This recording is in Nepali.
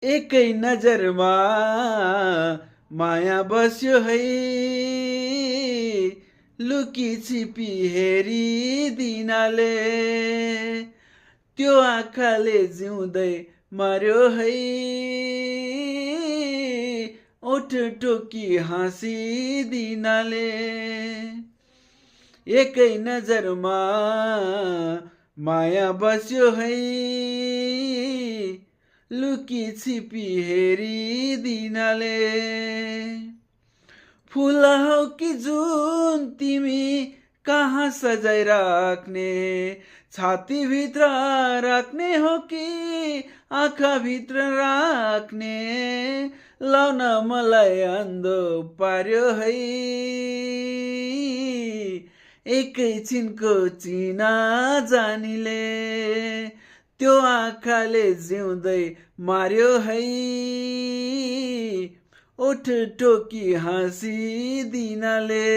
एकै नजरमा माया बस्यो है, लुकी छिपी हेरिदिनाले त्यो आँखाले जिउँदै मर्यो है, ओठ टोकी हाँसिदिनाले एकै नजरमा माया बस्यो है, लुकी छिपी हेरिदिनाले फुल हौ कि जुन तिमी कहाँ सजाइ राख्ने, छातीभित्र राख्ने हो कि आँखाभित्र राख्ने, लाउन मलाई अन्धो पार्यो है, एकैछिनको चिना जानीले त्यो आँखाले जिउँदै मार्यो है, ओठ टोकी हाँसिदिनाले।